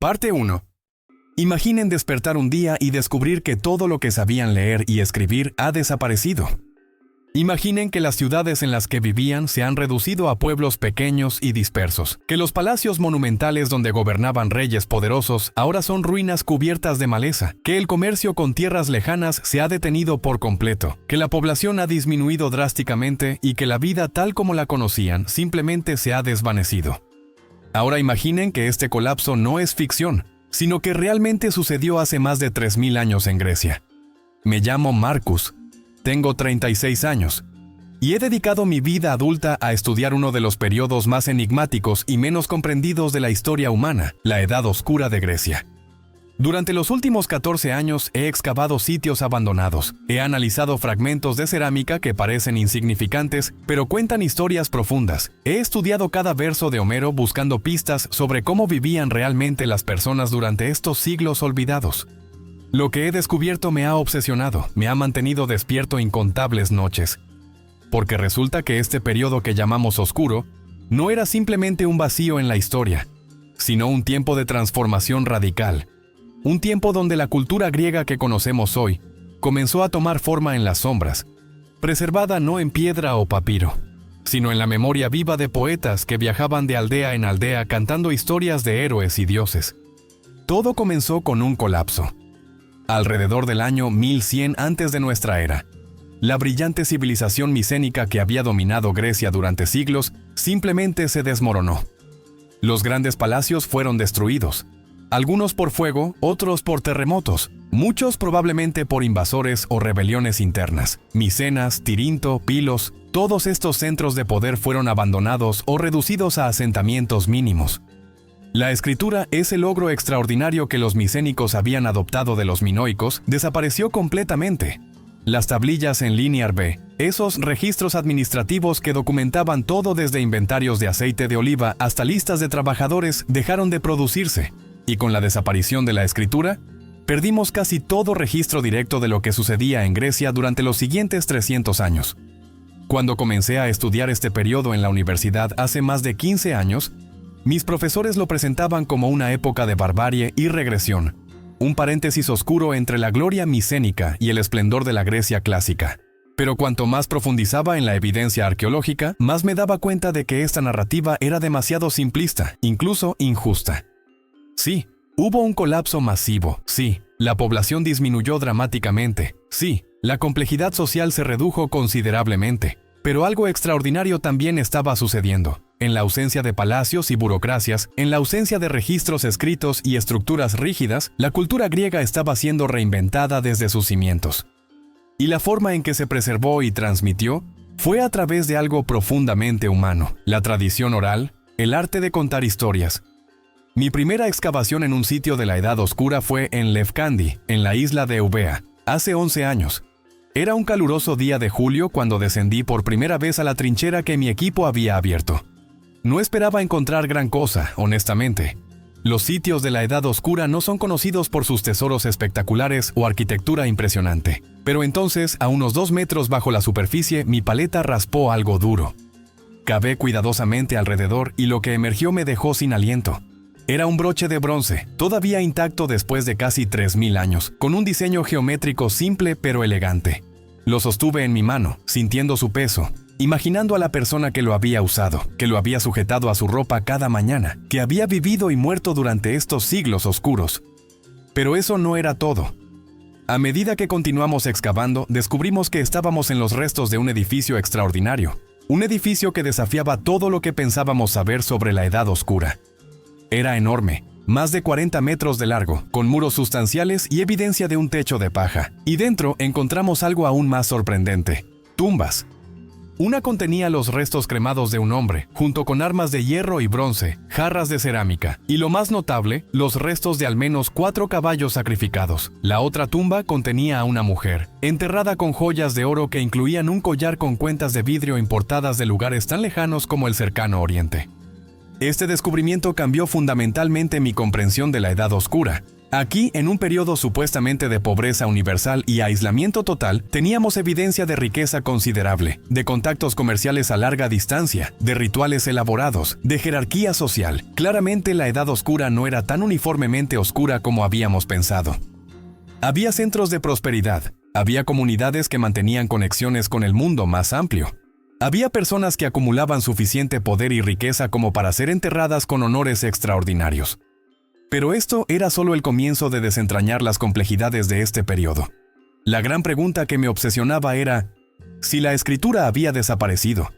Parte 1. Imaginen despertar un día y descubrir que todo lo que sabían leer y escribir ha desaparecido. Imaginen que las ciudades en las que vivían se han reducido a pueblos pequeños y dispersos, que los palacios monumentales donde gobernaban reyes poderosos ahora son ruinas cubiertas de maleza, que el comercio con tierras lejanas se ha detenido por completo, que la población ha disminuido drásticamente y que la vida tal como la conocían simplemente se ha desvanecido. Ahora imaginen que este colapso no es ficción, sino que realmente sucedió hace más de 3000 años en Grecia. Me llamo Marcus. Tengo 36 años y he dedicado mi vida adulta a estudiar uno de los periodos más enigmáticos y menos comprendidos de la historia humana, la Edad Oscura de Grecia. Durante los últimos 14 años he excavado sitios abandonados, he analizado fragmentos de cerámica que parecen insignificantes, pero cuentan historias profundas. He estudiado cada verso de Homero buscando pistas sobre cómo vivían realmente las personas durante estos siglos olvidados. Lo que he descubierto me ha obsesionado, me ha mantenido despierto incontables noches. Porque resulta que este periodo que llamamos oscuro no era simplemente un vacío en la historia, sino un tiempo de transformación radical. Un tiempo donde la cultura griega que conocemos hoy comenzó a tomar forma en las sombras, preservada no en piedra o papiro, sino en la memoria viva de poetas que viajaban de aldea en aldea cantando historias de héroes y dioses. Todo comenzó con un colapso. Alrededor del año 1100 antes de nuestra era, la brillante civilización micénica que había dominado Grecia durante siglos simplemente se desmoronó. Los grandes palacios fueron destruidos, algunos por fuego, otros por terremotos, muchos probablemente por invasores o rebeliones internas. Micenas, Tirinto, Pilos, todos estos centros de poder fueron abandonados o reducidos a asentamientos mínimos. La escritura, ese logro extraordinario que los micénicos habían adoptado de los minoicos, desapareció completamente. Las tablillas en Linear B, esos registros administrativos que documentaban todo desde inventarios de aceite de oliva hasta listas de trabajadores, dejaron de producirse. Y con la desaparición de la escritura, perdimos casi todo registro directo de lo que sucedía en Grecia durante los siguientes 300 años. Cuando comencé a estudiar este periodo en la universidad hace más de 15 años, mis profesores lo presentaban como una época de barbarie y regresión, un paréntesis oscuro entre la gloria micénica y el esplendor de la Grecia clásica. Pero cuanto más profundizaba en la evidencia arqueológica, más me daba cuenta de que esta narrativa era demasiado simplista, incluso injusta. Sí, hubo un colapso masivo, sí, la población disminuyó dramáticamente, sí, la complejidad social se redujo considerablemente, pero algo extraordinario también estaba sucediendo. En la ausencia de palacios y burocracias, en la ausencia de registros escritos y estructuras rígidas, la cultura griega estaba siendo reinventada desde sus cimientos. Y la forma en que se preservó y transmitió fue a través de algo profundamente humano, la tradición oral, el arte de contar historias. Mi primera excavación en un sitio de la Edad Oscura fue en Lefkandi, en la isla de Eubea, hace 11 años. Era un caluroso día de julio cuando descendí por primera vez a la trinchera que mi equipo había abierto. No esperaba encontrar gran cosa, honestamente. Los sitios de la Edad Oscura no son conocidos por sus tesoros espectaculares o arquitectura impresionante. Pero entonces, a unos 2 metros bajo la superficie, mi paleta raspó algo duro. Cavé cuidadosamente alrededor y lo que emergió me dejó sin aliento. Era un broche de bronce, todavía intacto después de casi 3000 años, con un diseño geométrico simple pero elegante. Lo sostuve en mi mano, sintiendo su peso, imaginando a la persona que lo había usado, que lo había sujetado a su ropa cada mañana, que había vivido y muerto durante estos siglos oscuros. Pero eso no era todo. A medida que continuamos excavando, descubrimos que estábamos en los restos de un edificio extraordinario, un edificio que desafiaba todo lo que pensábamos saber sobre la Edad Oscura. Era enorme, más de 40 metros de largo, con muros sustanciales y evidencia de un techo de paja. Y dentro encontramos algo aún más sorprendente: tumbas. Una contenía los restos cremados de un hombre, junto con armas de hierro y bronce, jarras de cerámica, y lo más notable, los restos de al menos 4 caballos sacrificados. La otra tumba contenía a una mujer, enterrada con joyas de oro que incluían un collar con cuentas de vidrio importadas de lugares tan lejanos como el cercano Oriente. Este descubrimiento cambió fundamentalmente mi comprensión de la Edad Oscura. Aquí, en un periodo supuestamente de pobreza universal y aislamiento total, teníamos evidencia de riqueza considerable, de contactos comerciales a larga distancia, de rituales elaborados, de jerarquía social. Claramente la Edad Oscura no era tan uniformemente oscura como habíamos pensado. Había centros de prosperidad, había comunidades que mantenían conexiones con el mundo más amplio. Había personas que acumulaban suficiente poder y riqueza como para ser enterradas con honores extraordinarios. Pero esto era solo el comienzo de desentrañar las complejidades de este periodo. La gran pregunta que me obsesionaba era, si la escritura había desaparecido,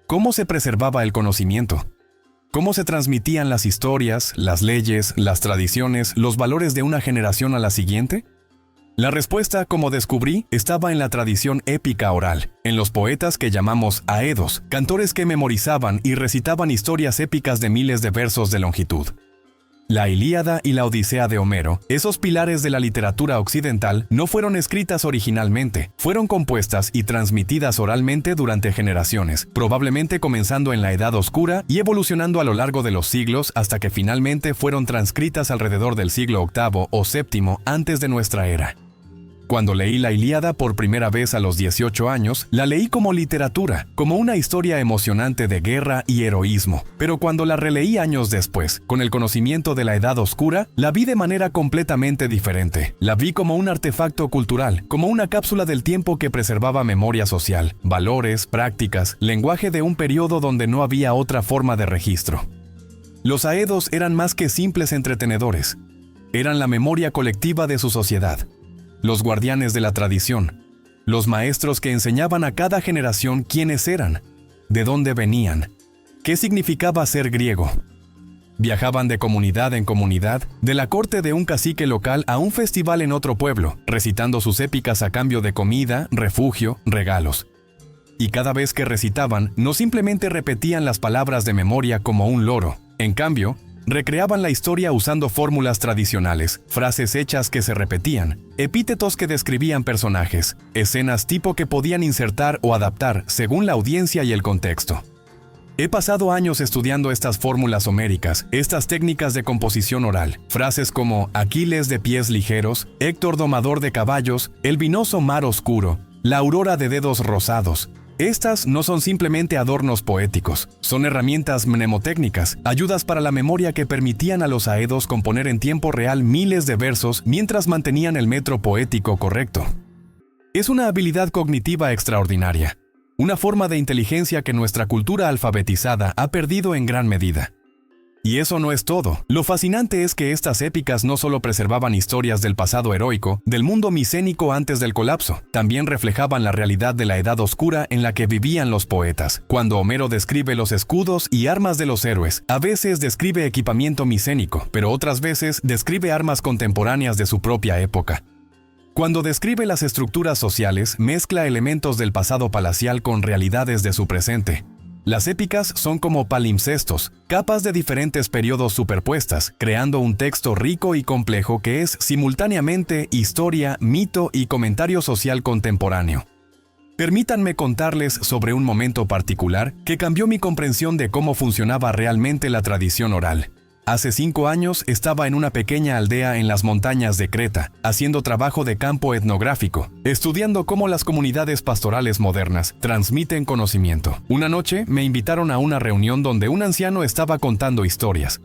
¿cómo se preservaba el conocimiento? ¿Cómo se transmitían las historias, las leyes, las tradiciones, los valores de una generación a la siguiente? La respuesta, como descubrí, estaba en la tradición épica oral, en los poetas que llamamos aedos, cantores que memorizaban y recitaban historias épicas de miles de versos de longitud. La Ilíada y la Odisea de Homero, esos pilares de la literatura occidental, no fueron escritas originalmente, fueron compuestas y transmitidas oralmente durante generaciones, probablemente comenzando en la Edad Oscura y evolucionando a lo largo de los siglos hasta que finalmente fueron transcritas alrededor del siglo VIII o VII antes de nuestra era. Cuando leí la Ilíada por primera vez a los 18 años, la leí como literatura, como una historia emocionante de guerra y heroísmo. Pero cuando la releí años después, con el conocimiento de la Edad Oscura, la vi de manera completamente diferente. La vi como un artefacto cultural, como una cápsula del tiempo que preservaba memoria social, valores, prácticas, lenguaje de un periodo donde no había otra forma de registro. Los aedos eran más que simples entretenedores. Eran la memoria colectiva de su sociedad. Los guardianes de la tradición, los maestros que enseñaban a cada generación quiénes eran, de dónde venían, qué significaba ser griego. Viajaban de comunidad en comunidad, de la corte de un cacique local a un festival en otro pueblo, recitando sus épicas a cambio de comida, refugio, regalos. Y cada vez que recitaban, no simplemente repetían las palabras de memoria como un loro, en cambio, recreaban la historia usando fórmulas tradicionales, frases hechas que se repetían, epítetos que describían personajes, escenas tipo que podían insertar o adaptar según la audiencia y el contexto. He pasado años estudiando estas fórmulas homéricas, estas técnicas de composición oral, frases como Aquiles de pies ligeros, Héctor domador de caballos, el vinoso mar oscuro, la aurora de dedos rosados. Estas no son simplemente adornos poéticos, son herramientas mnemotécnicas, ayudas para la memoria que permitían a los aedos componer en tiempo real miles de versos mientras mantenían el metro poético correcto. Es una habilidad cognitiva extraordinaria, una forma de inteligencia que nuestra cultura alfabetizada ha perdido en gran medida. Y eso no es todo. Lo fascinante es que estas épicas no solo preservaban historias del pasado heroico, del mundo micénico antes del colapso, también reflejaban la realidad de la Edad Oscura en la que vivían los poetas. Cuando Homero describe los escudos y armas de los héroes, a veces describe equipamiento micénico, pero otras veces describe armas contemporáneas de su propia época. Cuando describe las estructuras sociales, mezcla elementos del pasado palacial con realidades de su presente. Las épicas son como palimpsestos, capas de diferentes periodos superpuestas, creando un texto rico y complejo que es simultáneamente historia, mito y comentario social contemporáneo. Permítanme contarles sobre un momento particular que cambió mi comprensión de cómo funcionaba realmente la tradición oral. Hace 5 años estaba en una pequeña aldea en las montañas de Creta, haciendo trabajo de campo etnográfico, estudiando cómo las comunidades pastorales modernas transmiten conocimiento. Una noche me invitaron a una reunión donde un anciano estaba contando historias.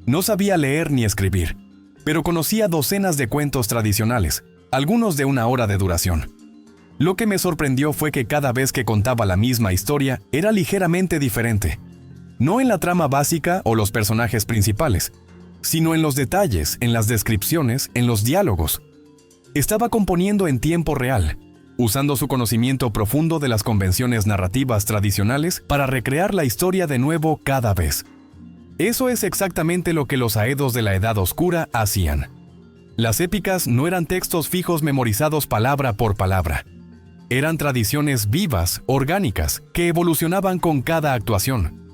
No sabía leer ni escribir, pero conocía docenas de cuentos tradicionales, algunos de 1 hora de duración. Lo que me sorprendió fue que cada vez que contaba la misma historia era ligeramente diferente. No en la trama básica o los personajes principales, sino en los detalles, en las descripciones, en los diálogos. Estaba componiendo en tiempo real, usando su conocimiento profundo de las convenciones narrativas tradicionales para recrear la historia de nuevo cada vez. Eso es exactamente lo que los aedos de la Edad Oscura hacían. Las épicas no eran textos fijos memorizados palabra por palabra. Eran tradiciones vivas, orgánicas, que evolucionaban con cada actuación.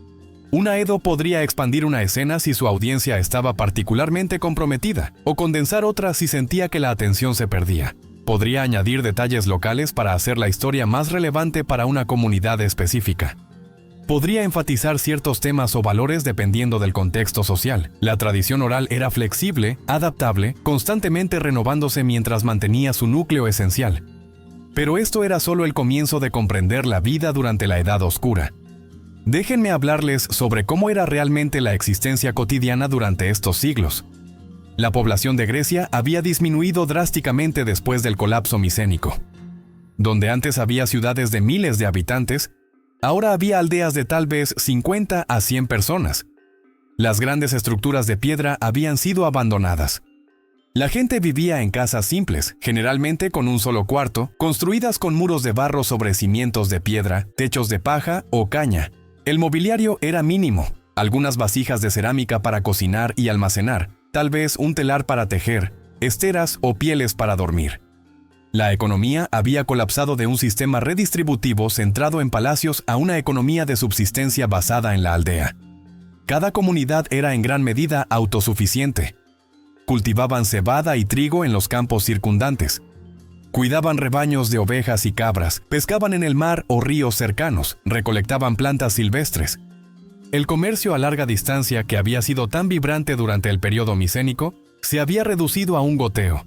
Un aedo podría expandir una escena si su audiencia estaba particularmente comprometida, o condensar otra si sentía que la atención se perdía. Podría añadir detalles locales para hacer la historia más relevante para una comunidad específica. Podría enfatizar ciertos temas o valores dependiendo del contexto social. La tradición oral era flexible, adaptable, constantemente renovándose mientras mantenía su núcleo esencial. Pero esto era solo el comienzo de comprender la vida durante la Edad Oscura. Déjenme hablarles sobre cómo era realmente la existencia cotidiana durante estos siglos. La población de Grecia había disminuido drásticamente después del colapso micénico. Donde antes había ciudades de miles de habitantes, ahora había aldeas de tal vez 50 a 100 personas. Las grandes estructuras de piedra habían sido abandonadas. La gente vivía en casas simples, generalmente con un solo cuarto, construidas con muros de barro sobre cimientos de piedra, techos de paja o caña. El mobiliario era mínimo, algunas vasijas de cerámica para cocinar y almacenar, tal vez un telar para tejer, esteras o pieles para dormir. La economía había colapsado de un sistema redistributivo centrado en palacios a una economía de subsistencia basada en la aldea. Cada comunidad era en gran medida autosuficiente. Cultivaban cebada y trigo en los campos circundantes. Cuidaban rebaños de ovejas y cabras, pescaban en el mar o ríos cercanos, recolectaban plantas silvestres. El comercio a larga distancia, que había sido tan vibrante durante el periodo micénico, se había reducido a un goteo.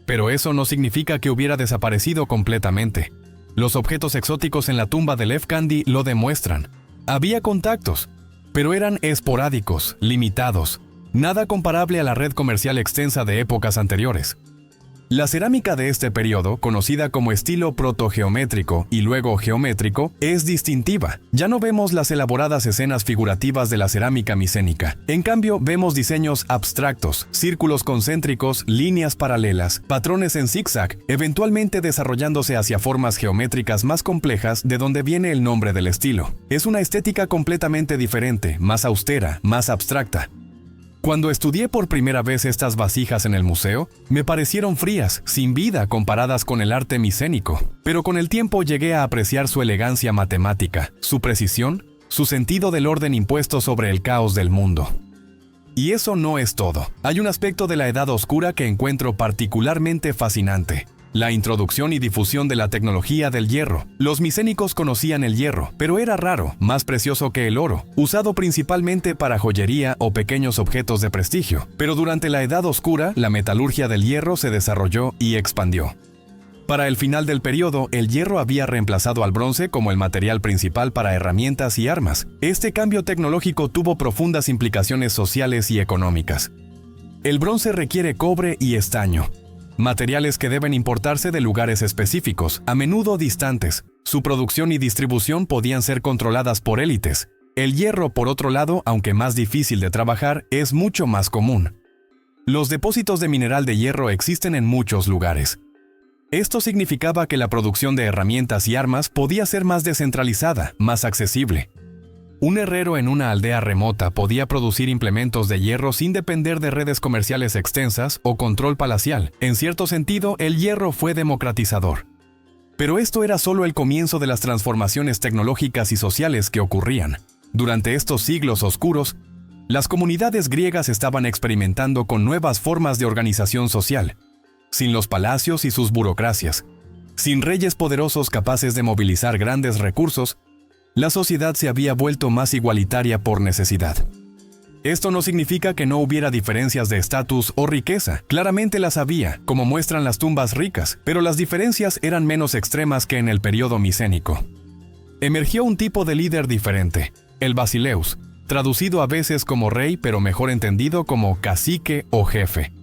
Pero eso no significa que hubiera desaparecido completamente. Los objetos exóticos en la tumba de Lev Kandi lo demuestran. Había contactos, pero eran esporádicos, limitados, nada comparable a la red comercial extensa de épocas anteriores. La cerámica de este periodo, conocida como estilo protogeométrico y luego geométrico, es distintiva. Ya no vemos las elaboradas escenas figurativas de la cerámica micénica. En cambio, vemos diseños abstractos, círculos concéntricos, líneas paralelas, patrones en zigzag, eventualmente desarrollándose hacia formas geométricas más complejas, de donde viene el nombre del estilo. Es una estética completamente diferente, más austera, más abstracta. Cuando estudié por primera vez estas vasijas en el museo, me parecieron frías, sin vida comparadas con el arte micénico, pero con el tiempo llegué a apreciar su elegancia matemática, su precisión, su sentido del orden impuesto sobre el caos del mundo. Y eso no es todo. Hay un aspecto de la Edad Oscura que encuentro particularmente fascinante: la introducción y difusión de la tecnología del hierro. Los micénicos conocían el hierro, pero era raro, más precioso que el oro, usado principalmente para joyería o pequeños objetos de prestigio. Pero durante la Edad Oscura, la metalurgia del hierro se desarrolló y expandió. Para el final del periodo, el hierro había reemplazado al bronce como el material principal para herramientas y armas. Este cambio tecnológico tuvo profundas implicaciones sociales y económicas. El bronce requiere cobre y estaño, materiales que deben importarse de lugares específicos, a menudo distantes. Su producción y distribución podían ser controladas por élites. El hierro, por otro lado, aunque más difícil de trabajar, es mucho más común. Los depósitos de mineral de hierro existen en muchos lugares. Esto significaba que la producción de herramientas y armas podía ser más descentralizada, más accesible. Un herrero en una aldea remota podía producir implementos de hierro sin depender de redes comerciales extensas o control palacial. En cierto sentido, el hierro fue democratizador. Pero esto era solo el comienzo de las transformaciones tecnológicas y sociales que ocurrían. Durante estos siglos oscuros, las comunidades griegas estaban experimentando con nuevas formas de organización social, sin los palacios y sus burocracias, sin reyes poderosos capaces de movilizar grandes recursos. La sociedad se había vuelto más igualitaria por necesidad. Esto no significa que no hubiera diferencias de estatus o riqueza. Claramente las había, como muestran las tumbas ricas, pero las diferencias eran menos extremas que en el periodo micénico. Emergió un tipo de líder diferente, el basileus, traducido a veces como rey pero mejor entendido como cacique o jefe.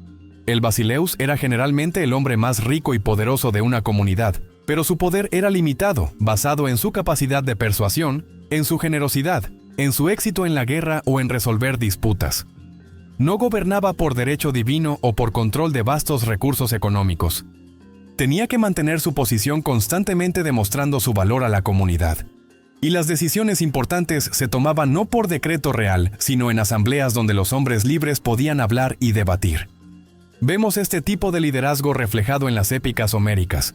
El basileus era generalmente el hombre más rico y poderoso de una comunidad, pero su poder era limitado, basado en su capacidad de persuasión, en su generosidad, en su éxito en la guerra o en resolver disputas. No gobernaba por derecho divino o por control de vastos recursos económicos. Tenía que mantener su posición constantemente demostrando su valor a la comunidad. Y las decisiones importantes se tomaban no por decreto real, sino en asambleas donde los hombres libres podían hablar y debatir. Vemos este tipo de liderazgo reflejado en las épicas homéricas.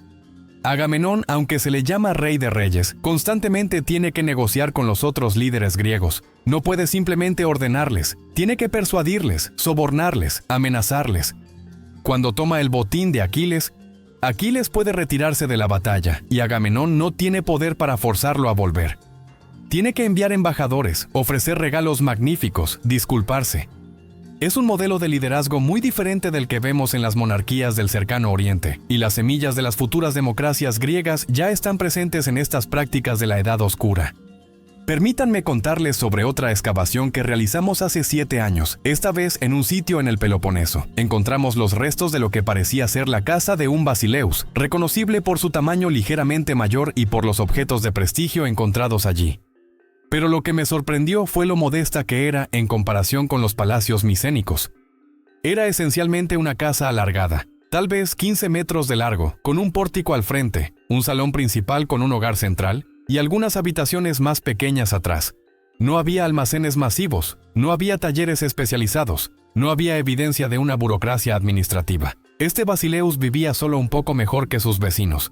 Agamenón, aunque se le llama rey de reyes, constantemente tiene que negociar con los otros líderes griegos. No puede simplemente ordenarles, tiene que persuadirles, sobornarles, amenazarles. Cuando toma el botín de Aquiles, Aquiles puede retirarse de la batalla y Agamenón no tiene poder para forzarlo a volver. Tiene que enviar embajadores, ofrecer regalos magníficos, disculparse. Es un modelo de liderazgo muy diferente del que vemos en las monarquías del cercano Oriente, y las semillas de las futuras democracias griegas ya están presentes en estas prácticas de la Edad Oscura. Permítanme contarles sobre otra excavación que realizamos hace 7 años, esta vez en un sitio en el Peloponeso. Encontramos los restos de lo que parecía ser la casa de un basileus, reconocible por su tamaño ligeramente mayor y por los objetos de prestigio encontrados allí. Pero lo que me sorprendió fue lo modesta que era en comparación con los palacios micénicos. Era esencialmente una casa alargada, tal vez 15 metros de largo, con un pórtico al frente, un salón principal con un hogar central, y algunas habitaciones más pequeñas atrás. No había almacenes masivos, no había talleres especializados, no había evidencia de una burocracia administrativa. Este basileus vivía solo un poco mejor que sus vecinos.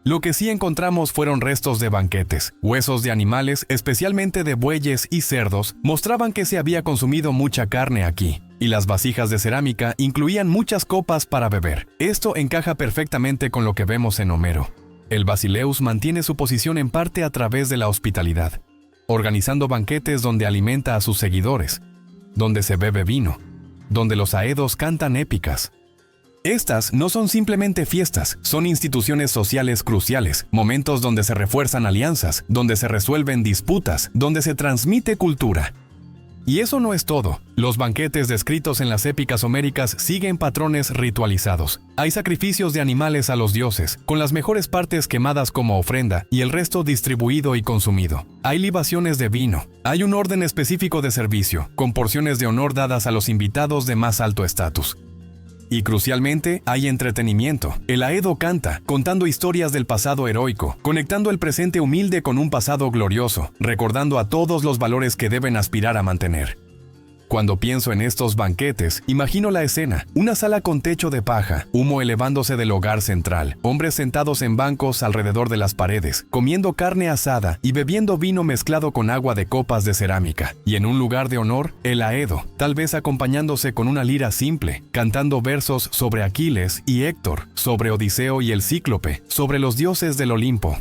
Lo que sí encontramos fueron restos de banquetes, huesos de animales, especialmente de bueyes y cerdos, mostraban que se había consumido mucha carne aquí, y las vasijas de cerámica incluían muchas copas para beber. Esto encaja perfectamente con lo que vemos en Homero. El basileus mantiene su posición en parte a través de la hospitalidad, organizando banquetes donde alimenta a sus seguidores, donde se bebe vino, donde los aedos cantan épicas. Estas no son simplemente fiestas, son instituciones sociales cruciales, momentos donde se refuerzan alianzas, donde se resuelven disputas, donde se transmite cultura. Y eso no es todo. Los banquetes descritos en las épicas homéricas siguen patrones ritualizados. Hay sacrificios de animales a los dioses, con las mejores partes quemadas como ofrenda y el resto distribuido y consumido. Hay libaciones de vino. Hay un orden específico de servicio, con porciones de honor dadas a los invitados de más alto estatus. Y crucialmente, hay entretenimiento. El aedo canta, contando historias del pasado heroico, conectando el presente humilde con un pasado glorioso, recordando a todos los valores que deben aspirar a mantener. Cuando pienso en estos banquetes, imagino la escena, una sala con techo de paja, humo elevándose del hogar central, hombres sentados en bancos alrededor de las paredes, comiendo carne asada y bebiendo vino mezclado con agua de copas de cerámica. Y en un lugar de honor, el aedo, tal vez acompañándose con una lira simple, cantando versos sobre Aquiles y Héctor, sobre Odiseo y el Cíclope, sobre los dioses del Olimpo.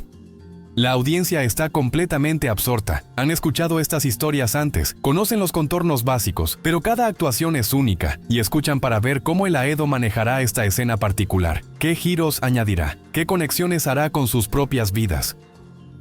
La audiencia está completamente absorta. Han escuchado estas historias antes, conocen los contornos básicos, pero cada actuación es única, y escuchan para ver cómo el aedo manejará esta escena particular, qué giros añadirá, qué conexiones hará con sus propias vidas.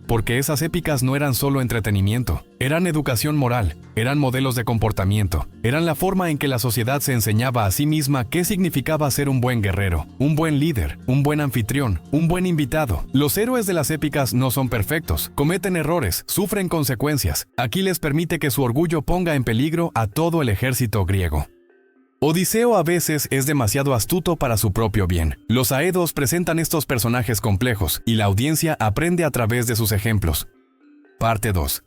Porque esas épicas no eran solo entretenimiento, eran educación moral, eran modelos de comportamiento, eran la forma en que la sociedad se enseñaba a sí misma qué significaba ser un buen guerrero, un buen líder, un buen anfitrión, un buen invitado. Los héroes de las épicas no son perfectos, cometen errores, sufren consecuencias. Aquiles permite que su orgullo ponga en peligro a todo el ejército griego. Odiseo a veces es demasiado astuto para su propio bien. Los aedos presentan estos personajes complejos y la audiencia aprende a través de sus ejemplos. Parte 2.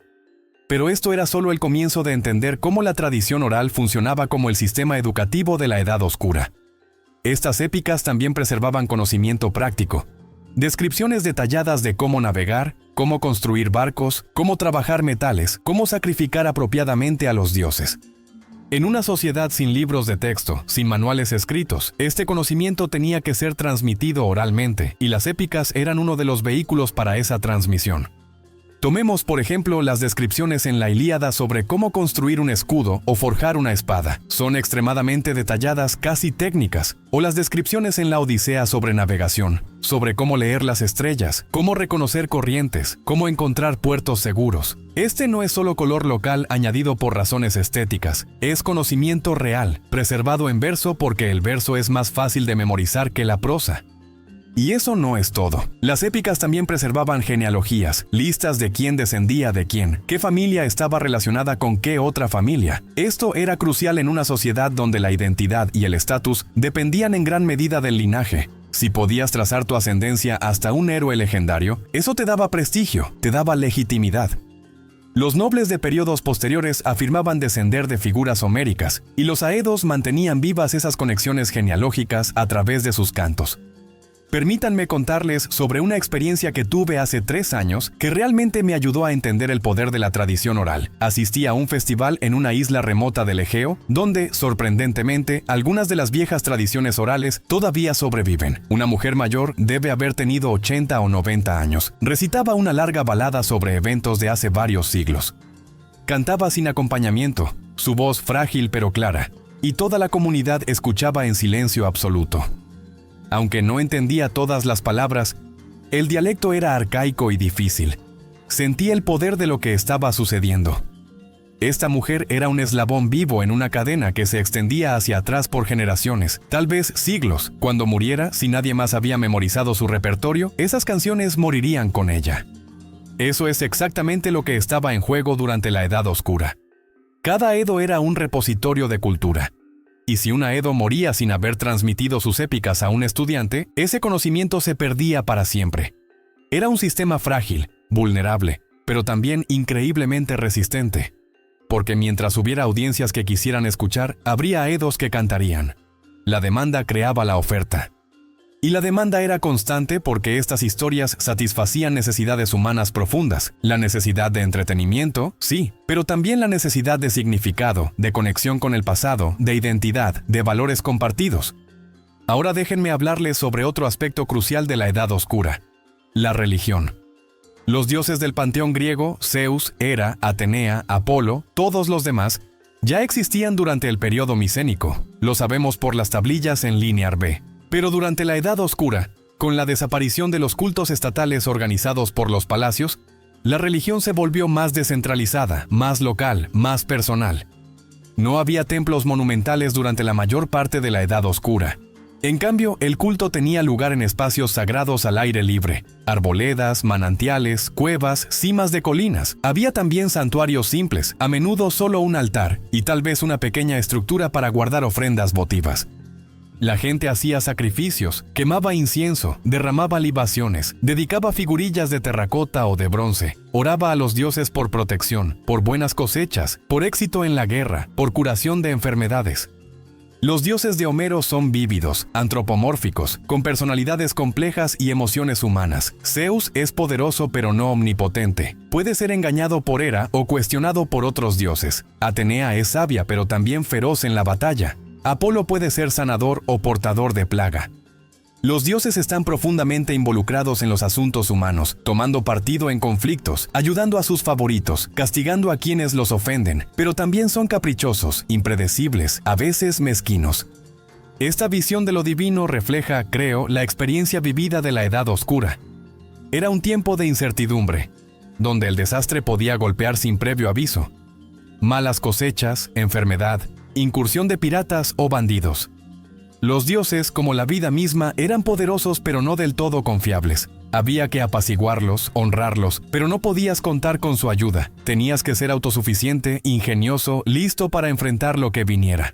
Pero esto era solo el comienzo de entender cómo la tradición oral funcionaba como el sistema educativo de la Edad Oscura. Estas épicas también preservaban conocimiento práctico. Descripciones detalladas de cómo navegar, cómo construir barcos, cómo trabajar metales, cómo sacrificar apropiadamente a los dioses. En una sociedad sin libros de texto, sin manuales escritos, este conocimiento tenía que ser transmitido oralmente, y las épicas eran uno de los vehículos para esa transmisión. Tomemos, por ejemplo, las descripciones en la Ilíada sobre cómo construir un escudo o forjar una espada. Son extremadamente detalladas, casi técnicas. O las descripciones en la Odisea sobre navegación, sobre cómo leer las estrellas, cómo reconocer corrientes, cómo encontrar puertos seguros. Este no es solo color local añadido por razones estéticas, es conocimiento real, preservado en verso porque el verso es más fácil de memorizar que la prosa. Y eso no es todo. Las épicas también preservaban genealogías, listas de quién descendía de quién, qué familia estaba relacionada con qué otra familia. Esto era crucial en una sociedad donde la identidad y el estatus dependían en gran medida del linaje. Si podías trazar tu ascendencia hasta un héroe legendario, eso te daba prestigio, te daba legitimidad. Los nobles de periodos posteriores afirmaban descender de figuras homéricas, y los aedos mantenían vivas esas conexiones genealógicas a través de sus cantos. Permítanme contarles sobre una experiencia que tuve hace 3 años que realmente me ayudó a entender el poder de la tradición oral. Asistí a un festival en una isla remota del Egeo, donde, sorprendentemente, algunas de las viejas tradiciones orales todavía sobreviven. Una mujer mayor debe haber tenido 80 o 90 años. Recitaba una larga balada sobre eventos de hace varios siglos. Cantaba sin acompañamiento, su voz frágil pero clara, y toda la comunidad escuchaba en silencio absoluto. Aunque no entendía todas las palabras, el dialecto era arcaico y difícil. Sentí el poder de lo que estaba sucediendo. Esta mujer era un eslabón vivo en una cadena que se extendía hacia atrás por generaciones, tal vez siglos. Cuando muriera, si nadie más había memorizado su repertorio, esas canciones morirían con ella. Eso es exactamente lo que estaba en juego durante la Edad Oscura. Cada Edo era un repositorio de cultura. Y si una Edo moría sin haber transmitido sus épicas a un estudiante, ese conocimiento se perdía para siempre. Era un sistema frágil, vulnerable, pero también increíblemente resistente. Porque mientras hubiera audiencias que quisieran escuchar, habría Edos que cantarían. La demanda creaba la oferta. Y la demanda era constante porque estas historias satisfacían necesidades humanas profundas. La necesidad de entretenimiento, sí, pero también la necesidad de significado, de conexión con el pasado, de identidad, de valores compartidos. Ahora déjenme hablarles sobre otro aspecto crucial de la Edad Oscura: la religión. Los dioses del panteón griego, Zeus, Hera, Atenea, Apolo, todos los demás, ya existían durante el periodo micénico. Lo sabemos por las tablillas en Linear B. Pero durante la Edad Oscura, con la desaparición de los cultos estatales organizados por los palacios, la religión se volvió más descentralizada, más local, más personal. No había templos monumentales durante la mayor parte de la Edad Oscura. En cambio, el culto tenía lugar en espacios sagrados al aire libre: arboledas, manantiales, cuevas, cimas de colinas. Había también santuarios simples, a menudo solo un altar, y tal vez una pequeña estructura para guardar ofrendas votivas. La gente hacía sacrificios, quemaba incienso, derramaba libaciones, dedicaba figurillas de terracota o de bronce, oraba a los dioses por protección, por buenas cosechas, por éxito en la guerra, por curación de enfermedades. Los dioses de Homero son vívidos, antropomórficos, con personalidades complejas y emociones humanas. Zeus es poderoso pero no omnipotente. Puede ser engañado por Hera o cuestionado por otros dioses. Atenea es sabia pero también feroz en la batalla. Apolo puede ser sanador o portador de plaga. Los dioses están profundamente involucrados en los asuntos humanos, tomando partido en conflictos, ayudando a sus favoritos, castigando a quienes los ofenden, pero también son caprichosos, impredecibles, a veces mezquinos. Esta visión de lo divino refleja, creo, la experiencia vivida de la Edad Oscura. Era un tiempo de incertidumbre, donde el desastre podía golpear sin previo aviso. Malas cosechas, enfermedad, incursión de piratas o bandidos. Los dioses, como la vida misma, eran poderosos pero no del todo confiables. Había que apaciguarlos, honrarlos, pero no podías contar con su ayuda. Tenías que ser autosuficiente, ingenioso, listo para enfrentar lo que viniera.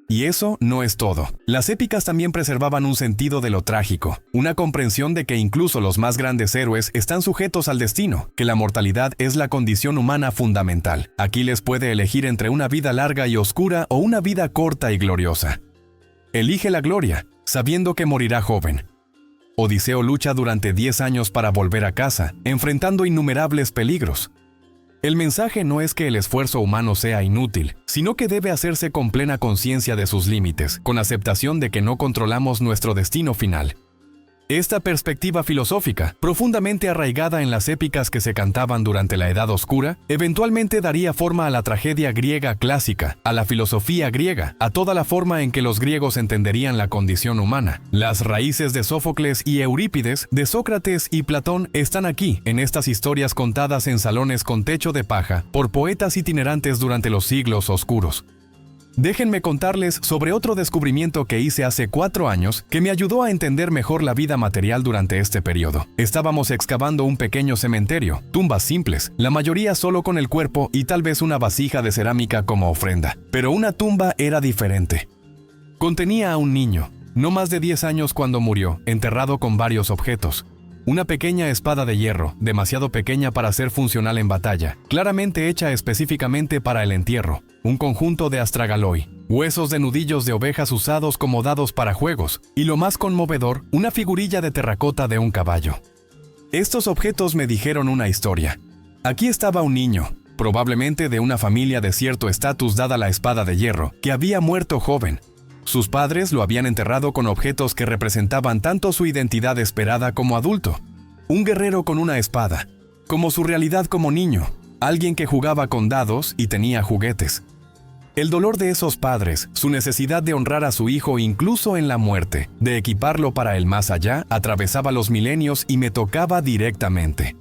Y eso no es todo. Las épicas también preservaban un sentido de lo trágico, una comprensión de que incluso los más grandes héroes están sujetos al destino, que la mortalidad es la condición humana fundamental. Aquiles puede elegir entre una vida larga y oscura o una vida corta y gloriosa. Elige la gloria, sabiendo que morirá joven. Odiseo lucha durante 10 años para volver a casa, enfrentando innumerables peligros. El mensaje no es que el esfuerzo humano sea inútil, sino que debe hacerse con plena conciencia de sus límites, con aceptación de que no controlamos nuestro destino final. Esta perspectiva filosófica, profundamente arraigada en las épicas que se cantaban durante la Edad Oscura, eventualmente daría forma a la tragedia griega clásica, a la filosofía griega, a toda la forma en que los griegos entenderían la condición humana. Las raíces de Sófocles y Eurípides, de Sócrates y Platón están aquí, en estas historias contadas en salones con techo de paja, por poetas itinerantes durante los siglos oscuros. Déjenme contarles sobre otro descubrimiento que hice hace 4 años que me ayudó a entender mejor la vida material durante este periodo. Estábamos excavando un pequeño cementerio, tumbas simples, la mayoría solo con el cuerpo y tal vez una vasija de cerámica como ofrenda. Pero una tumba era diferente. Contenía a un niño, no más de 10 años cuando murió, enterrado con varios objetos. Una pequeña espada de hierro, demasiado pequeña para ser funcional en batalla, claramente hecha específicamente para el entierro. Un conjunto de astragaloi, huesos de nudillos de ovejas usados como dados para juegos, y lo más conmovedor, una figurilla de terracota de un caballo. Estos objetos me dijeron una historia. Aquí estaba un niño, probablemente de una familia de cierto estatus dada la espada de hierro, que había muerto joven. Sus padres lo habían enterrado con objetos que representaban tanto su identidad esperada como adulto. Un guerrero con una espada, como su realidad como niño, alguien que jugaba con dados y tenía juguetes. El dolor de esos padres, su necesidad de honrar a su hijo incluso en la muerte, de equiparlo para el más allá, atravesaba los milenios y me tocaba directamente.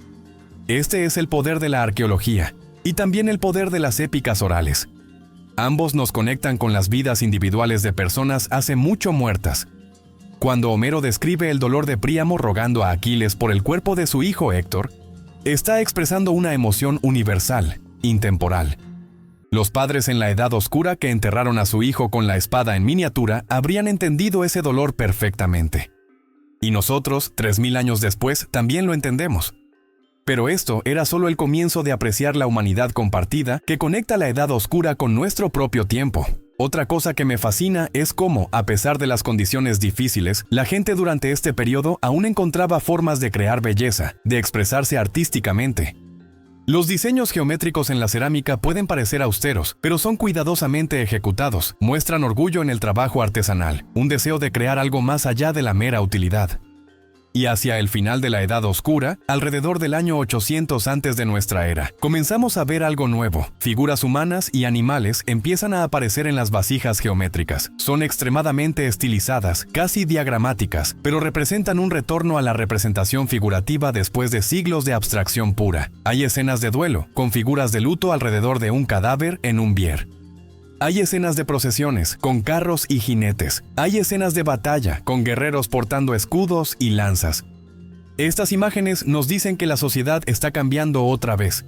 Este es el poder de la arqueología, y también el poder de las épicas orales. Ambos nos conectan con las vidas individuales de personas hace mucho muertas. Cuando Homero describe el dolor de Príamo rogando a Aquiles por el cuerpo de su hijo Héctor, está expresando una emoción universal, intemporal. Los padres en la Edad Oscura que enterraron a su hijo con la espada en miniatura habrían entendido ese dolor perfectamente. Y nosotros, 3000 años después, también lo entendemos. Pero esto era solo el comienzo de apreciar la humanidad compartida que conecta la Edad Oscura con nuestro propio tiempo. Otra cosa que me fascina es cómo, a pesar de las condiciones difíciles, la gente durante este periodo aún encontraba formas de crear belleza, de expresarse artísticamente. Los diseños geométricos en la cerámica pueden parecer austeros, pero son cuidadosamente ejecutados, muestran orgullo en el trabajo artesanal, un deseo de crear algo más allá de la mera utilidad. Y hacia el final de la Edad Oscura, alrededor del año 800 antes de nuestra era, comenzamos a ver algo nuevo. Figuras humanas y animales empiezan a aparecer en las vasijas geométricas. Son extremadamente estilizadas, casi diagramáticas, pero representan un retorno a la representación figurativa después de siglos de abstracción pura. Hay escenas de duelo, con figuras de luto alrededor de un cadáver en un bier. Hay escenas de procesiones, con carros y jinetes. Hay escenas de batalla, con guerreros portando escudos y lanzas. Estas imágenes nos dicen que la sociedad está cambiando otra vez,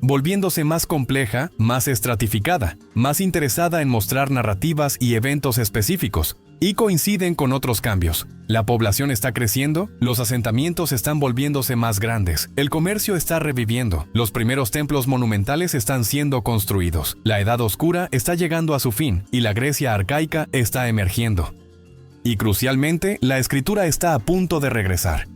volviéndose más compleja, más estratificada, más interesada en mostrar narrativas y eventos específicos, y coinciden con otros cambios. La población está creciendo, los asentamientos están volviéndose más grandes, el comercio está reviviendo, los primeros templos monumentales están siendo construidos, la Edad Oscura está llegando a su fin y la Grecia arcaica está emergiendo. Y crucialmente, la escritura está a punto de regresar.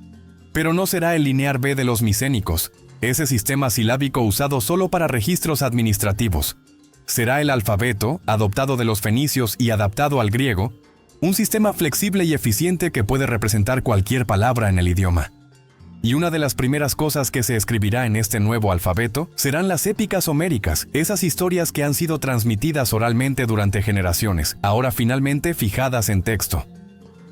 Pero no será el linear B de los micénicos, ese sistema silábico usado solo para registros administrativos. Será el alfabeto, adoptado de los fenicios y adaptado al griego, un sistema flexible y eficiente que puede representar cualquier palabra en el idioma. Y una de las primeras cosas que se escribirá en este nuevo alfabeto serán las épicas homéricas, esas historias que han sido transmitidas oralmente durante generaciones, ahora finalmente fijadas en texto.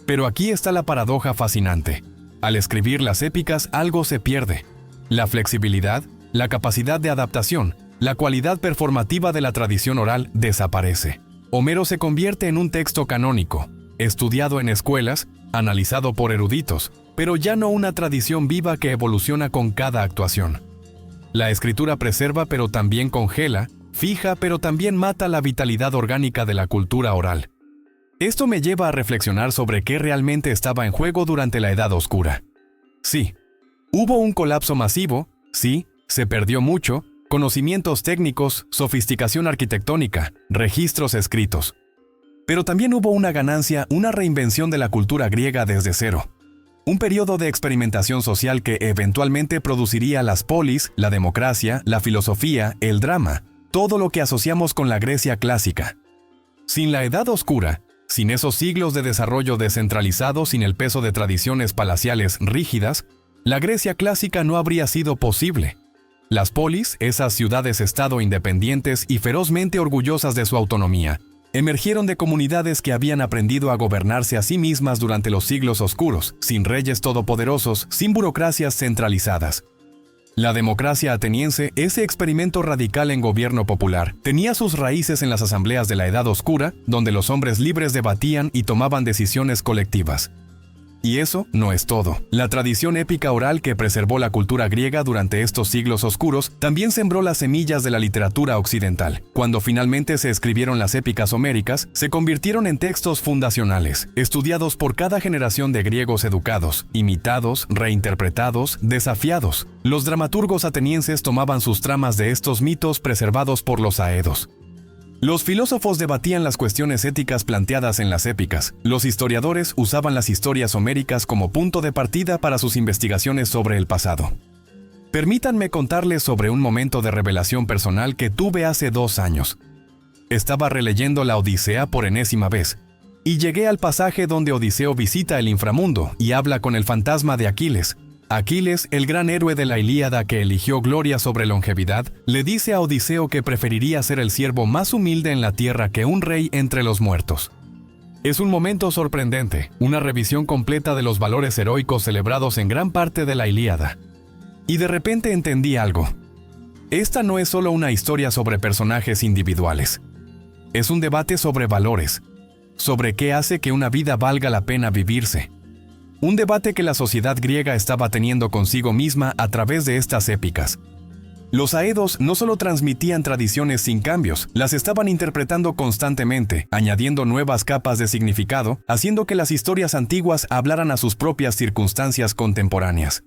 Pero aquí está la paradoja fascinante. Al escribir las épicas algo se pierde. La flexibilidad, la capacidad de adaptación, la cualidad performativa de la tradición oral desaparece. Homero se convierte en un texto canónico, estudiado en escuelas, analizado por eruditos, pero ya no una tradición viva que evoluciona con cada actuación. La escritura preserva pero también congela, fija pero también mata la vitalidad orgánica de la cultura oral. Esto me lleva a reflexionar sobre qué realmente estaba en juego durante la Edad Oscura. Sí, hubo un colapso masivo, sí, se perdió mucho, conocimientos técnicos, sofisticación arquitectónica, registros escritos. Pero también hubo una ganancia, una reinvención de la cultura griega desde cero. Un periodo de experimentación social que eventualmente produciría las polis, la democracia, la filosofía, el drama, todo lo que asociamos con la Grecia clásica. Sin la Edad Oscura, sin esos siglos de desarrollo descentralizado, sin el peso de tradiciones palaciales rígidas, la Grecia clásica no habría sido posible. Las polis, esas ciudades-estado independientes y ferozmente orgullosas de su autonomía, emergieron de comunidades que habían aprendido a gobernarse a sí mismas durante los siglos oscuros, sin reyes todopoderosos, sin burocracias centralizadas. La democracia ateniense, ese experimento radical en gobierno popular, tenía sus raíces en las asambleas de la Edad Oscura, donde los hombres libres debatían y tomaban decisiones colectivas. Y eso no es todo. La tradición épica oral que preservó la cultura griega durante estos siglos oscuros también sembró las semillas de la literatura occidental. Cuando finalmente se escribieron las épicas homéricas, se convirtieron en textos fundacionales, estudiados por cada generación de griegos educados, imitados, reinterpretados, desafiados. Los dramaturgos atenienses tomaban sus tramas de estos mitos preservados por los aedos. Los filósofos debatían las cuestiones éticas planteadas en las épicas. Los historiadores usaban las historias homéricas como punto de partida para sus investigaciones sobre el pasado. Permítanme contarles sobre un momento de revelación personal que tuve hace 2 años. Estaba releyendo la Odisea por enésima vez, y llegué al pasaje donde Odiseo visita el inframundo y habla con el fantasma de Aquiles. Aquiles, el gran héroe de la Ilíada que eligió gloria sobre longevidad, le dice a Odiseo que preferiría ser el siervo más humilde en la tierra que un rey entre los muertos. Es un momento sorprendente, una revisión completa de los valores heroicos celebrados en gran parte de la Ilíada. Y de repente entendí algo. Esta no es solo una historia sobre personajes individuales. Es un debate sobre valores, sobre qué hace que una vida valga la pena vivirse. Un debate que la sociedad griega estaba teniendo consigo misma a través de estas épicas. Los aedos no solo transmitían tradiciones sin cambios, las estaban interpretando constantemente, añadiendo nuevas capas de significado, haciendo que las historias antiguas hablaran a sus propias circunstancias contemporáneas.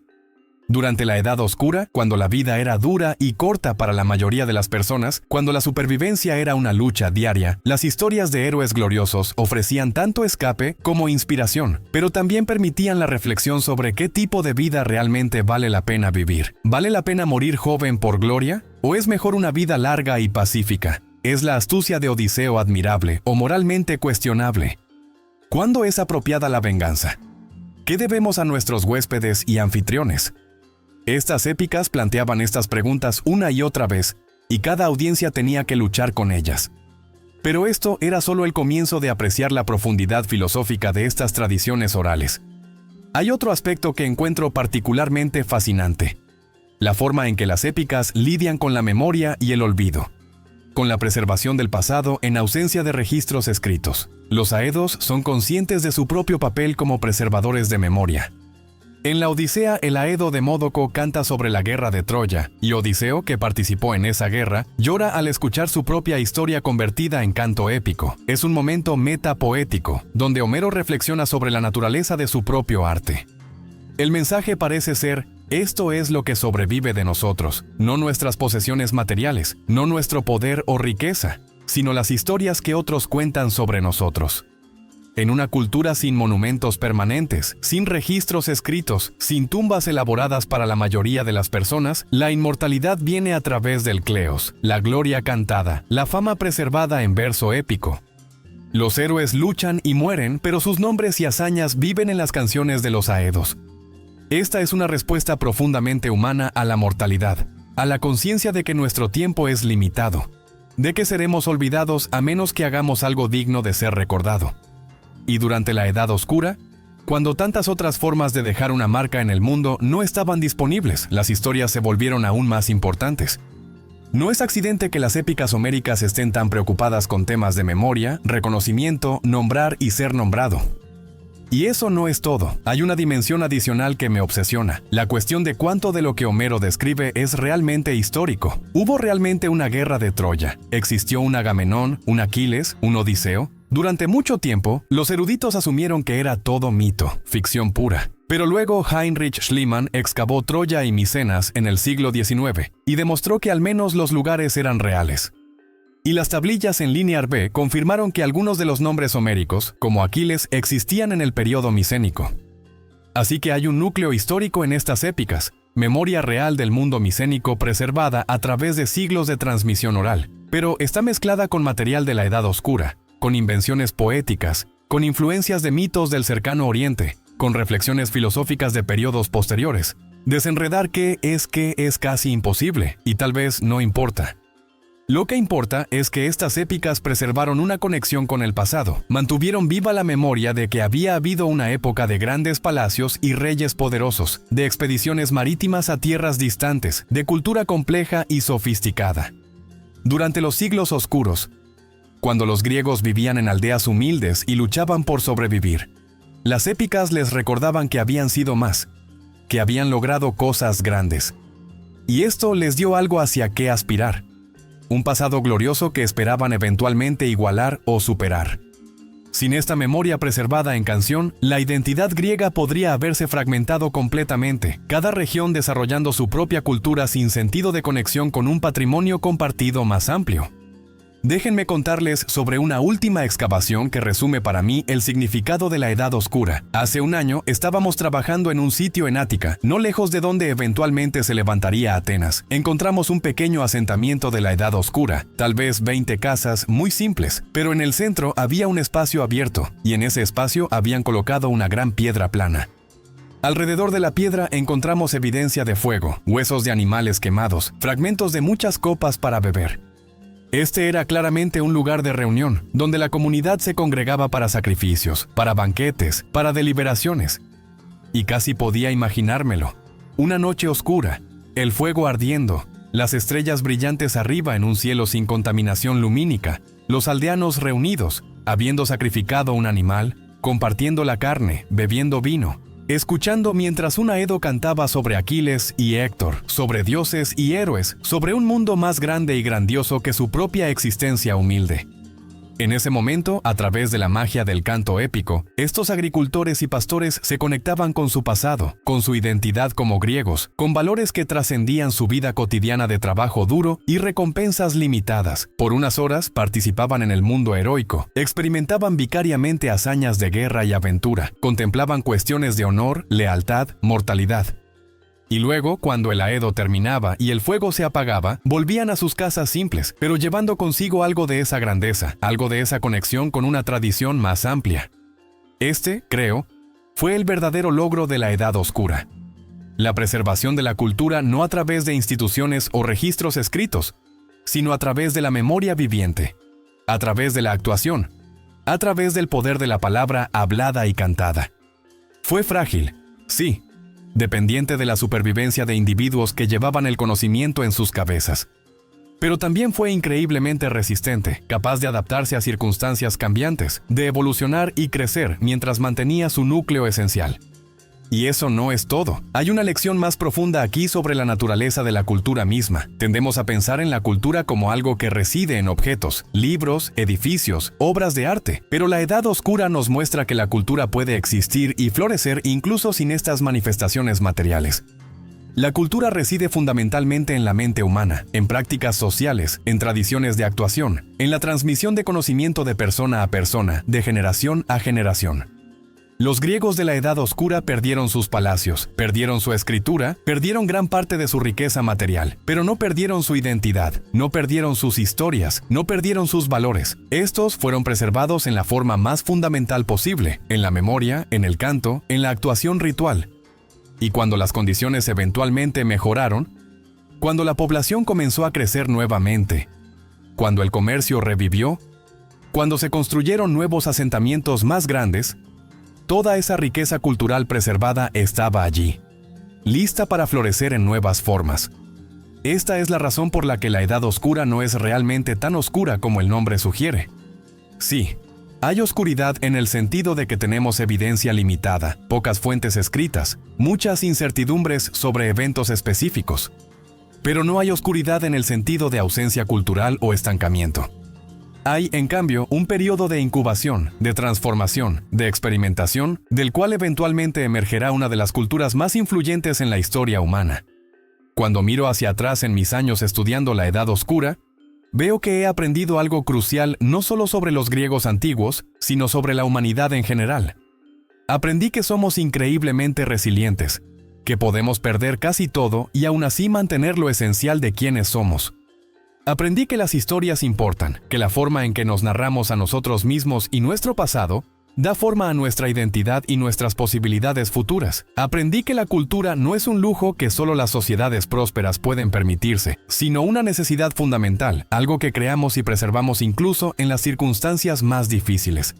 Durante la Edad Oscura, cuando la vida era dura y corta para la mayoría de las personas, cuando la supervivencia era una lucha diaria, las historias de héroes gloriosos ofrecían tanto escape como inspiración, pero también permitían la reflexión sobre qué tipo de vida realmente vale la pena vivir. ¿Vale la pena morir joven por gloria? ¿O es mejor una vida larga y pacífica? ¿Es la astucia de Odiseo admirable o moralmente cuestionable? ¿Cuándo es apropiada la venganza? ¿Qué debemos a nuestros huéspedes y anfitriones? Estas épicas planteaban estas preguntas una y otra vez, y cada audiencia tenía que luchar con ellas. Pero esto era solo el comienzo de apreciar la profundidad filosófica de estas tradiciones orales. Hay otro aspecto que encuentro particularmente fascinante: la forma en que las épicas lidian con la memoria y el olvido, con la preservación del pasado en ausencia de registros escritos. Los aedos son conscientes de su propio papel como preservadores de memoria. En la Odisea, el aedo de Módoco canta sobre la guerra de Troya, y Odiseo, que participó en esa guerra, llora al escuchar su propia historia convertida en canto épico. Es un momento metapoético, donde Homero reflexiona sobre la naturaleza de su propio arte. El mensaje parece ser: esto es lo que sobrevive de nosotros, no nuestras posesiones materiales, no nuestro poder o riqueza, sino las historias que otros cuentan sobre nosotros. En una cultura sin monumentos permanentes, sin registros escritos, sin tumbas elaboradas para la mayoría de las personas, la inmortalidad viene a través del cleos, la gloria cantada, la fama preservada en verso épico. Los héroes luchan y mueren, pero sus nombres y hazañas viven en las canciones de los aedos. Esta es una respuesta profundamente humana a la mortalidad, a la conciencia de que nuestro tiempo es limitado, de que seremos olvidados a menos que hagamos algo digno de ser recordado. Y durante la Edad Oscura, cuando tantas otras formas de dejar una marca en el mundo no estaban disponibles, las historias se volvieron aún más importantes. No es accidente que las épicas homéricas estén tan preocupadas con temas de memoria, reconocimiento, nombrar y ser nombrado. Y eso no es todo. Hay una dimensión adicional que me obsesiona: la cuestión de cuánto de lo que Homero describe es realmente histórico. ¿Hubo realmente una guerra de Troya? ¿Existió un Agamenón, un Aquiles, un Odiseo? Durante mucho tiempo, los eruditos asumieron que era todo mito, ficción pura. Pero luego Heinrich Schliemann excavó Troya y Micenas en el siglo XIX y demostró que al menos los lugares eran reales. Y las tablillas en Linear B confirmaron que algunos de los nombres homéricos, como Aquiles, existían en el periodo micénico. Así que hay un núcleo histórico en estas épicas, memoria real del mundo micénico preservada a través de siglos de transmisión oral, pero está mezclada con material de la Edad Oscura, con invenciones poéticas, con influencias de mitos del cercano oriente, con reflexiones filosóficas de periodos posteriores. Desenredar qué es casi imposible, y tal vez no importa. Lo que importa es que estas épicas preservaron una conexión con el pasado, mantuvieron viva la memoria de que había habido una época de grandes palacios y reyes poderosos, de expediciones marítimas a tierras distantes, de cultura compleja y sofisticada. Durante los siglos oscuros, cuando los griegos vivían en aldeas humildes y luchaban por sobrevivir, las épicas les recordaban que habían sido más, que habían logrado cosas grandes. Y esto les dio algo hacia qué aspirar, un pasado glorioso que esperaban eventualmente igualar o superar. Sin esta memoria preservada en canción, la identidad griega podría haberse fragmentado completamente, cada región desarrollando su propia cultura sin sentido de conexión con un patrimonio compartido más amplio. Déjenme contarles sobre una última excavación que resume para mí el significado de la Edad Oscura. Hace un año estábamos trabajando en un sitio en Ática, no lejos de donde eventualmente se levantaría Atenas. Encontramos un pequeño asentamiento de la Edad Oscura, tal vez 20 casas muy simples, pero en el centro había un espacio abierto, y en ese espacio habían colocado una gran piedra plana. Alrededor de la piedra encontramos evidencia de fuego, huesos de animales quemados, fragmentos de muchas copas para beber. Este era claramente un lugar de reunión, donde la comunidad se congregaba para sacrificios, para banquetes, para deliberaciones. Y casi podía imaginármelo. Una noche oscura, el fuego ardiendo, las estrellas brillantes arriba en un cielo sin contaminación lumínica, los aldeanos reunidos, habiendo sacrificado un animal, compartiendo la carne, bebiendo vino, escuchando mientras un Aedo cantaba sobre Aquiles y Héctor, sobre dioses y héroes, sobre un mundo más grande y grandioso que su propia existencia humilde. En ese momento, a través de la magia del canto épico, estos agricultores y pastores se conectaban con su pasado, con su identidad como griegos, con valores que trascendían su vida cotidiana de trabajo duro y recompensas limitadas. Por unas horas participaban en el mundo heroico, experimentaban vicariamente hazañas de guerra y aventura, contemplaban cuestiones de honor, lealtad, mortalidad. Y luego, cuando el Aedo terminaba y el fuego se apagaba, volvían a sus casas simples, pero llevando consigo algo de esa grandeza, algo de esa conexión con una tradición más amplia. Este, creo, fue el verdadero logro de la Edad Oscura. La preservación de la cultura no a través de instituciones o registros escritos, sino a través de la memoria viviente, a través de la actuación, a través del poder de la palabra hablada y cantada. Fue frágil, sí, dependiente de la supervivencia de individuos que llevaban el conocimiento en sus cabezas. Pero también fue increíblemente resistente, capaz de adaptarse a circunstancias cambiantes, de evolucionar y crecer mientras mantenía su núcleo esencial. Y eso no es todo. Hay una lección más profunda aquí sobre la naturaleza de la cultura misma. Tendemos a pensar en la cultura como algo que reside en objetos, libros, edificios, obras de arte. Pero la Edad Oscura nos muestra que la cultura puede existir y florecer incluso sin estas manifestaciones materiales. La cultura reside fundamentalmente en la mente humana, en prácticas sociales, en tradiciones de actuación, en la transmisión de conocimiento de persona a persona, de generación a generación. Los griegos de la Edad Oscura perdieron sus palacios, perdieron su escritura, perdieron gran parte de su riqueza material, pero no perdieron su identidad, no perdieron sus historias, no perdieron sus valores. Estos fueron preservados en la forma más fundamental posible, en la memoria, en el canto, en la actuación ritual. Y cuando las condiciones eventualmente mejoraron, cuando la población comenzó a crecer nuevamente, cuando el comercio revivió, cuando se construyeron nuevos asentamientos más grandes, toda esa riqueza cultural preservada estaba allí, lista para florecer en nuevas formas. Esta es la razón por la que la Edad Oscura no es realmente tan oscura como el nombre sugiere. Sí, hay oscuridad en el sentido de que tenemos evidencia limitada, pocas fuentes escritas, muchas incertidumbres sobre eventos específicos. Pero no hay oscuridad en el sentido de ausencia cultural o estancamiento. Hay, en cambio, un periodo de incubación, de transformación, de experimentación, del cual eventualmente emergerá una de las culturas más influyentes en la historia humana. Cuando miro hacia atrás en mis años estudiando la Edad Oscura, veo que he aprendido algo crucial no solo sobre los griegos antiguos, sino sobre la humanidad en general. Aprendí que somos increíblemente resilientes, que podemos perder casi todo y aún así mantener lo esencial de quienes somos. Aprendí que las historias importan, que la forma en que nos narramos a nosotros mismos y nuestro pasado da forma a nuestra identidad y nuestras posibilidades futuras. Aprendí que la cultura no es un lujo que solo las sociedades prósperas pueden permitirse, sino una necesidad fundamental, algo que creamos y preservamos incluso en las circunstancias más difíciles.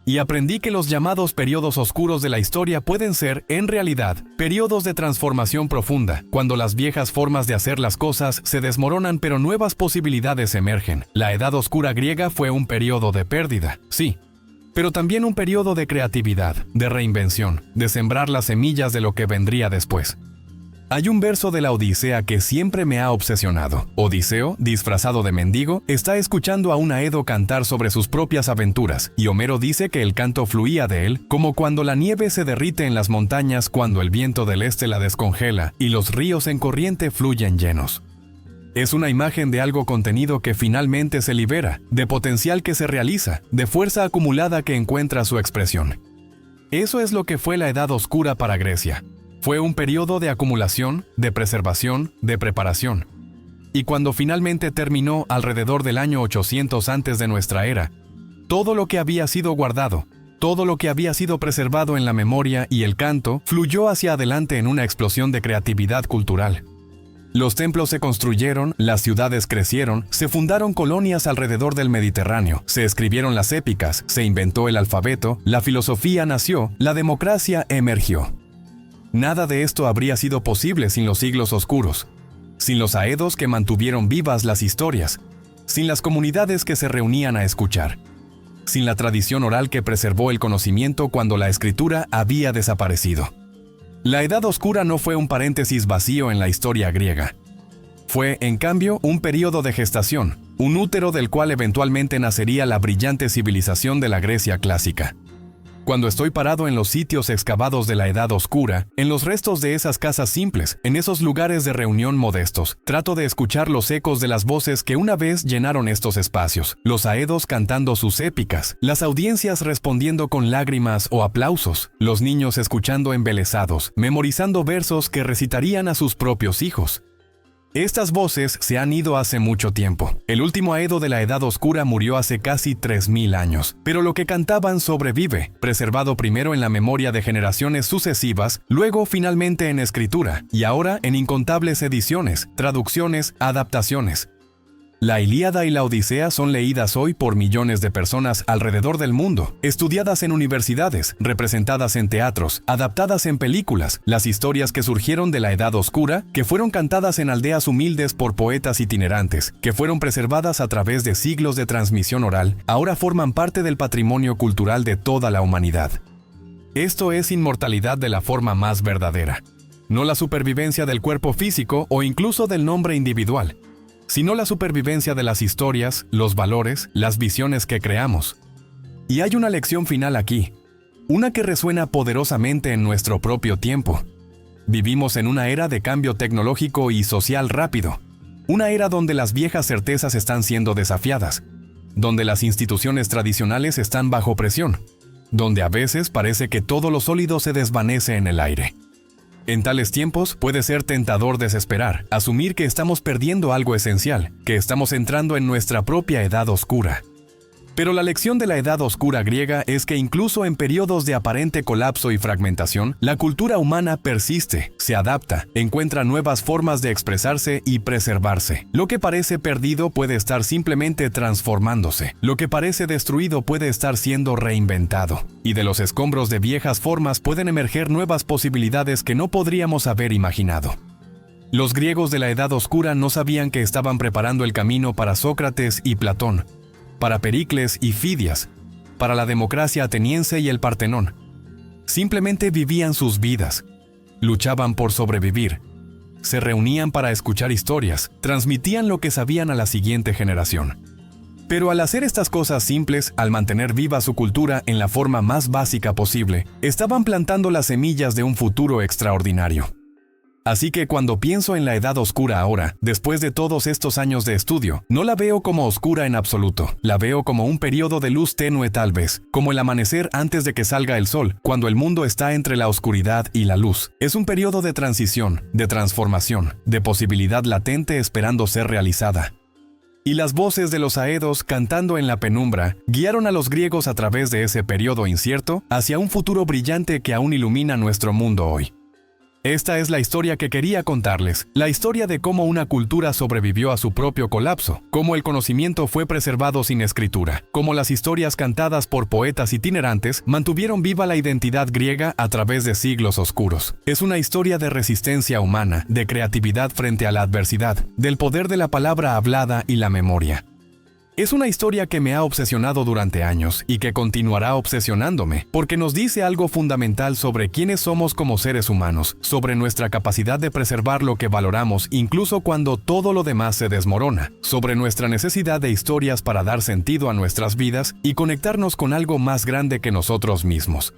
Y aprendí que los llamados periodos oscuros de la historia pueden ser, en realidad, periodos de transformación profunda, cuando las viejas formas de hacer las cosas se desmoronan pero nuevas posibilidades emergen. La Edad Oscura griega fue un periodo de pérdida, sí, pero también un periodo de creatividad, de reinvención, de sembrar las semillas de lo que vendría después. Hay un verso de la Odisea que siempre me ha obsesionado. Odiseo, disfrazado de mendigo, está escuchando a un Aedo cantar sobre sus propias aventuras, y Homero dice que el canto fluía de él, como cuando la nieve se derrite en las montañas cuando el viento del este la descongela y los ríos en corriente fluyen llenos. Es una imagen de algo contenido que finalmente se libera, de potencial que se realiza, de fuerza acumulada que encuentra su expresión. Eso es lo que fue la Edad Oscura para Grecia. Fue un periodo de acumulación, de preservación, de preparación. Y cuando finalmente terminó alrededor del año 800 antes de nuestra era, todo lo que había sido guardado, todo lo que había sido preservado en la memoria y el canto, fluyó hacia adelante en una explosión de creatividad cultural. Los templos se construyeron, las ciudades crecieron, se fundaron colonias alrededor del Mediterráneo, se escribieron las épicas, se inventó el alfabeto, la filosofía nació, la democracia emergió. Nada de esto habría sido posible sin los siglos oscuros, sin los aedos que mantuvieron vivas las historias, sin las comunidades que se reunían a escuchar, sin la tradición oral que preservó el conocimiento cuando la escritura había desaparecido. La Edad Oscura no fue un paréntesis vacío en la historia griega. Fue, en cambio, un período de gestación, un útero del cual eventualmente nacería la brillante civilización de la Grecia clásica. Cuando estoy parado en los sitios excavados de la Edad Oscura, en los restos de esas casas simples, en esos lugares de reunión modestos, trato de escuchar los ecos de las voces que una vez llenaron estos espacios, los aedos cantando sus épicas, las audiencias respondiendo con lágrimas o aplausos, los niños escuchando embelesados, memorizando versos que recitarían a sus propios hijos. Estas voces se han ido hace mucho tiempo. El último aedo de la Edad Oscura murió hace casi 3000 años, pero lo que cantaban sobrevive, preservado primero en la memoria de generaciones sucesivas, luego finalmente en escritura, y ahora en incontables ediciones, traducciones, adaptaciones. La Ilíada y la Odisea son leídas hoy por millones de personas alrededor del mundo, estudiadas en universidades, representadas en teatros, adaptadas en películas, las historias que surgieron de la Edad Oscura, que fueron cantadas en aldeas humildes por poetas itinerantes, que fueron preservadas a través de siglos de transmisión oral, ahora forman parte del patrimonio cultural de toda la humanidad. Esto es inmortalidad de la forma más verdadera. No la supervivencia del cuerpo físico o incluso del nombre individual, sino la supervivencia de las historias, los valores, las visiones que creamos. Y hay una lección final aquí, una que resuena poderosamente en nuestro propio tiempo. Vivimos en una era de cambio tecnológico y social rápido, una era donde las viejas certezas están siendo desafiadas, donde las instituciones tradicionales están bajo presión, donde a veces parece que todo lo sólido se desvanece en el aire. En tales tiempos puede ser tentador desesperar, asumir que estamos perdiendo algo esencial, que estamos entrando en nuestra propia Edad Oscura. Pero la lección de la Edad Oscura griega es que incluso en periodos de aparente colapso y fragmentación, la cultura humana persiste, se adapta, encuentra nuevas formas de expresarse y preservarse. Lo que parece perdido puede estar simplemente transformándose. Lo que parece destruido puede estar siendo reinventado. Y de los escombros de viejas formas pueden emerger nuevas posibilidades que no podríamos haber imaginado. Los griegos de la Edad Oscura no sabían que estaban preparando el camino para Sócrates y Platón, para Pericles y Fidias, para la democracia ateniense y el Partenón. Simplemente vivían sus vidas, luchaban por sobrevivir, se reunían para escuchar historias, transmitían lo que sabían a la siguiente generación. Pero al hacer estas cosas simples, al mantener viva su cultura en la forma más básica posible, estaban plantando las semillas de un futuro extraordinario. Así que cuando pienso en la Edad Oscura ahora, después de todos estos años de estudio, no la veo como oscura en absoluto. La veo como un periodo de luz tenue tal vez, como el amanecer antes de que salga el sol, cuando el mundo está entre la oscuridad y la luz. Es un periodo de transición, de transformación, de posibilidad latente esperando ser realizada. Y las voces de los aedos cantando en la penumbra guiaron a los griegos a través de ese periodo incierto hacia un futuro brillante que aún ilumina nuestro mundo hoy. Esta es la historia que quería contarles, la historia de cómo una cultura sobrevivió a su propio colapso, cómo el conocimiento fue preservado sin escritura, cómo las historias cantadas por poetas itinerantes mantuvieron viva la identidad griega a través de siglos oscuros. Es una historia de resistencia humana, de creatividad frente a la adversidad, del poder de la palabra hablada y la memoria. Es una historia que me ha obsesionado durante años y que continuará obsesionándome, porque nos dice algo fundamental sobre quiénes somos como seres humanos, sobre nuestra capacidad de preservar lo que valoramos incluso cuando todo lo demás se desmorona, sobre nuestra necesidad de historias para dar sentido a nuestras vidas y conectarnos con algo más grande que nosotros mismos.